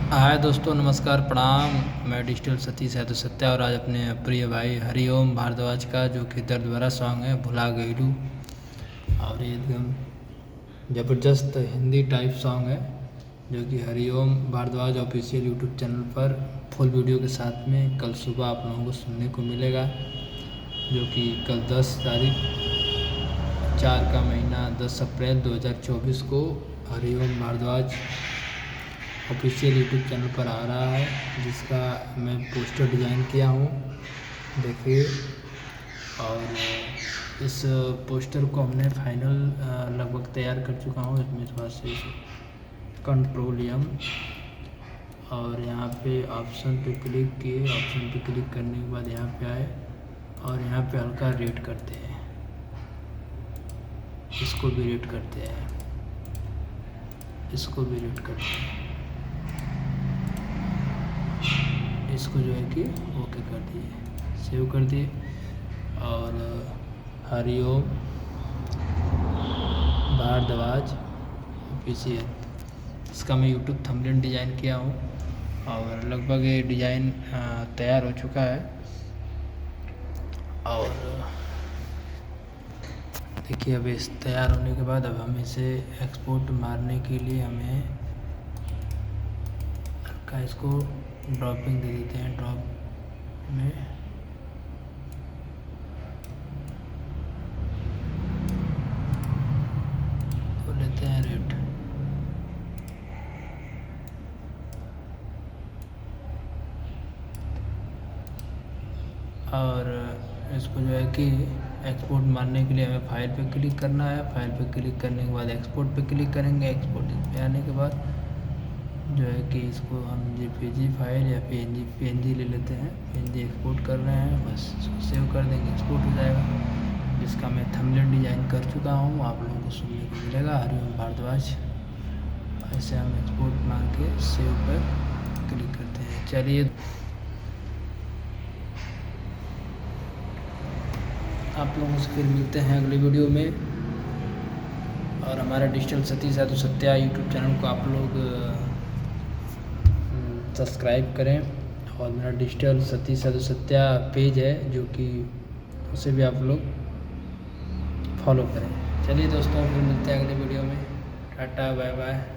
हाय दोस्तों, नमस्कार, प्रणाम। मैं डिजिटल सतीश है तो सत्या, और आज अपने प्रिय भाई हरिओम भारद्वाज का जो कि दर्द भरा सॉन्ग है भुला गईलू, और ये एकदम ज़बरदस्त हिंदी टाइप सॉन्ग है जो कि Hariom Bhardwaj official YouTube channel पर फुल वीडियो के साथ में कल सुबह आप लोगों को सुनने को मिलेगा, जो कि कल 10 तारीख 4 का महीना 10 अप्रैल 2024 को Hariom Bhardwaj official YouTube channel पर आ रहा है, जिसका मैं पोस्टर डिज़ाइन किया हूँ, देखिए। और इस पोस्टर को हमने फाइनल लगभग तैयार कर चुका हूँ। इसमें थोड़ा सा कंट्रोल एम, और यहाँ पे ऑप्शन पे क्लिक किए, ऑप्शन पे क्लिक करने के बाद यहाँ पे आए और यहाँ पे हल्का रेड करते हैं, इसको भी रेड करते हैं, इसको भी रेड करते हैं, इसको जो है कि ओके कर दिए, सेव कर दिए। और हरिओम भारद्वाज ऑफिशियल, इसका मैं यूट्यूब थंबनेल डिज़ाइन किया हूँ और लगभग ये डिज़ाइन तैयार हो चुका है। और देखिए, अब इस तैयार होने के बाद अब हम इसे एक्सपोर्ट मारने के लिए हमें का इसको ड्रॉपिंग दे देते हैं, ड्रॉप में तो लेते हैं रेट, और इसको जो है कि एक्सपोर्ट मारने के लिए हमें फाइल पे क्लिक करना है। फाइल पे क्लिक करने के बाद एक्सपोर्ट पे क्लिक करेंगे। एक्सपोर्ट पे आने के बाद जो है कि इसको हम जेपीजी फाइल या पीएनजी ले लेते हैं, पीएनजी एक्सपोर्ट कर रहे हैं, बस इसको सेव कर देंगे, एक्सपोर्ट हो जाएगा, जिसका मैं थंबनेल डिज़ाइन कर चुका हूँ, आप लोगों को सुनने को मिलेगा हरिओम भारद्वाज। ऐसे हम एक्सपोर्ट मार के सेव पर क्लिक करते हैं। चलिए, आप लोगों से फिर मिलते हैं अगले वीडियो में, और हमारा डिजिटल सतीश है तो सत्या यूट्यूब चैनल को आप लोग सब्सक्राइब करें, और मेरा डिजिटल सतीश है तो सत्या पेज है जो कि उसे भी आप लोग फॉलो करें। चलिए दोस्तों, फिर मिलते हैं अगले वीडियो में। Tata, bye bye.